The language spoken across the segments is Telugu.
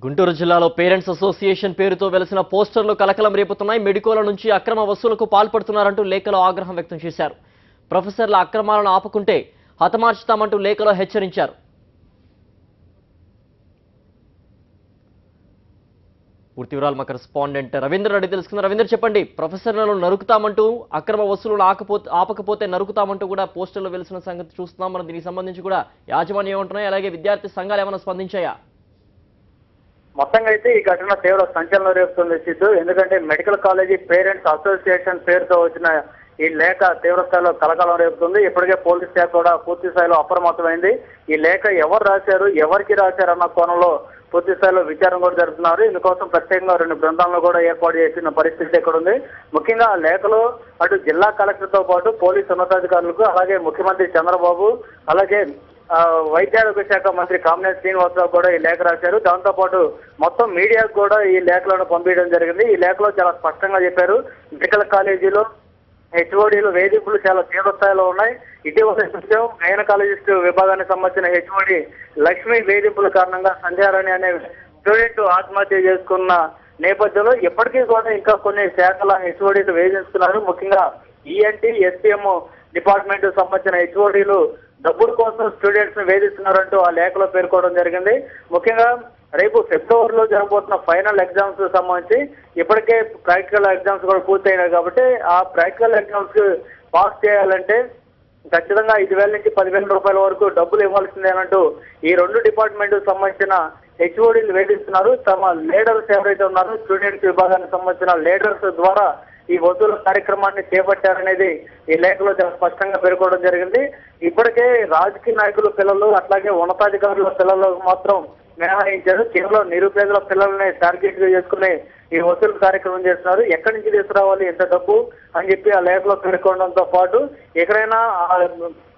గుంటూరు జిల్లాలో పేరెంట్స్ అసోసియేషన్ పేరుతో వెలిసిన పోస్టర్లు కలకలం రేపుతున్నాయి. మెడికోల నుంచి అక్రమ వసూలుకు పాల్పడుతున్నారంటూ లేఖలో ఆగ్రహం వ్యక్తం చేశారు. ప్రొఫెసర్ల అక్రమాలను ఆపుకుంటే హతమార్చుతామంటూ లేఖలో హెచ్చరించారు. పూర్తి వివరాలు మా కరెస్పాండెంట్ రవీంద్ర రెడ్డి తెలుసుకున్నారు. రవీంద్ర, చెప్పండి. ప్రొఫెసర్లను నరుకుతామంటూ, అక్రమ వసూలు ఆపకపోతే నరుకుతామంటూ కూడా పోస్టర్లు వెలిసిన సంగతి చూస్తున్నాం. మనం దీనికి సంబంధించి కూడా యాజమాన్యం ఏమంటున్నాయి, అలాగే విద్యార్థి సంఘాలు ఏమైనా స్పందించాయా? మొత్తంగా అయితే ఈ ఘటన తీవ్ర సంచలనం రేపుతుంది సిద్ధు. ఎందుకంటే మెడికల్ కాలేజీ పేరెంట్స్ అసోసియేషన్ పేరుతో వచ్చిన ఈ లేఖ తీవ్ర స్థాయిలో కలకలం రేపుతుంది. ఇప్పటికే పోలీస్ శాఖ కూడా పూర్తి స్థాయిలో అప్రమత్తమైంది. ఈ లేఖ ఎవరు రాశారు, ఎవరికి రాశారు అన్న కోణంలో పూర్తి స్థాయిలో విచారణ కూడా జరుపుతున్నారు. ఇందుకోసం ప్రత్యేకంగా 2 బృందాలను కూడా ఏర్పాటు చేసిన పరిస్థితి ఇక్కడ ఉంది. ముఖ్యంగా ఆ లేఖలో అటు జిల్లా కలెక్టర్ తో పాటు పోలీసు ఉన్నతాధికారులకు, అలాగే ముఖ్యమంత్రి చంద్రబాబు, అలాగే వైద్యారోగ్య శాఖ మంత్రి కామినేని శ్రీనివాసరావు కూడా ఈ లేఖ రాశారు. దాంతో పాటు మొత్తం మీడియాకు కూడా ఈ లేఖలను పంపించడం జరిగింది. ఈ లేఖలో చాలా స్పష్టంగా చెప్పారు, మెడికల్ కాలేజీలో హెచ్ఓడీలు వేధింపులు చాలా తీవ్ర స్థాయిలో ఉన్నాయి. ఇటీవల చూసాం, గైనకాలజిస్ట్ విభాగానికి సంబంధించిన హెచ్ఓడి లక్ష్మి వేధింపుల కారణంగా సంధ్యారాణి అనే స్టూడెంట్ ఆత్మహత్య చేసుకున్న నేపథ్యంలో ఇప్పటికీ కూడా ఇంకా కొన్ని శాఖల హెచ్ఓడీలు వేధిస్తున్నారు. ముఖ్యంగా ఈఎన్టీ, ఎస్పీఎం డిపార్ట్మెంట్ సంబంధించిన హెచ్ఓడీలు డబ్బుల కోసం స్టూడెంట్స్ ని వేధిస్తున్నారంటూ ఆ లేఖలో పేర్కోవడం జరిగింది. ముఖ్యంగా రేపు ఫిబ్రవరిలో జరగబోతున్న ఫైనల్ ఎగ్జామ్స్ సంబంధించి ఇప్పటికే ప్రాక్టికల్ ఎగ్జామ్స్ కూడా పూర్తయినాయి కాబట్టి ఆ ప్రాక్టికల్ ఎగ్జామ్స్ పాస్ చేయాలంటే ఖచ్చితంగా 5,000 నుంచి 10,000 రూపాయల వరకు డబ్బులు ఇవ్వాల్సిందేనంటూ ఈ 2 డిపార్ట్మెంట్ సంబంధించిన హెచ్ఓడీలు వేధిస్తున్నారు. తమ లీడర్స్ ఎవరైతే ఉన్నారో స్టూడెంట్స్ విభాగానికి సంబంధించిన లీడర్స్ ద్వారా ఈ వసూలు కార్యక్రమాన్ని చేపట్టారనేది ఈ లేఖలో చాలా స్పష్టంగా పేర్కోవడం జరిగింది. ఇప్పటికే రాజకీయ నాయకుల పిల్లలు, అట్లాగే ఉన్నతాధికారుల పిల్లలకు మాత్రం మినహాయించారు. కేవలం నిరుపేదల పిల్లల్ని టార్గెట్ గా చేసుకుని ఈ వసూలు కార్యక్రమం చేస్తున్నారు. ఎక్కడి నుంచి తీసుకురావాలి ఎంత డబ్బు అని చెప్పి ఆ లేఖలో పేర్కొనడంతో పాటు ఎక్కడైనా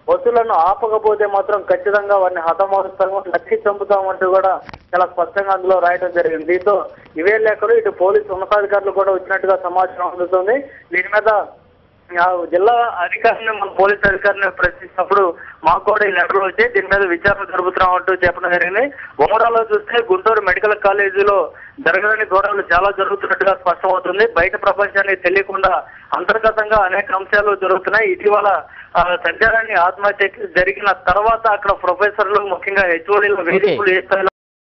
వసూళ్లను ఆపకపోతే మాత్రం ఖచ్చితంగా వారిని హతమారుస్తాము, నచ్చి చంపుతామంటూ కూడా చాలా స్పష్టంగా అందులో రాయడం జరిగింది. దీంతో ఇవే లేఖలు ఇటు పోలీసు ఉన్నతాధికారులు కూడా వచ్చినట్టుగా సమాచారం అందుతుంది. దీని మీద జిల్లా అధికారిని, మన పోలీసు అధికారిని ప్రశ్నించినప్పుడు మాకు కూడా ఈ లెటర్లు వచ్చాయి, దీని మీద విచారణ జరుపుతున్నాం అంటూ చెప్పడం జరిగింది. ఓవరాల్ గా చూస్తే గుంటూరు మెడికల్ కాలేజీలో జరగని ఘోరాలు చాలా జరుగుతున్నట్టుగా స్పష్టమవుతుంది. బయట ప్రపంచానికి తెలియకుండా అంతర్గతంగా అనేక అంశాలు జరుగుతున్నాయి. ఇటీవల సంచారాన్ని ఆత్మహత్య జరిగిన తర్వాత అక్కడ ప్రొఫెసర్లు, ముఖ్యంగా హెచ్ఓడీలు వేధింపులు ఏ స్థాయిలో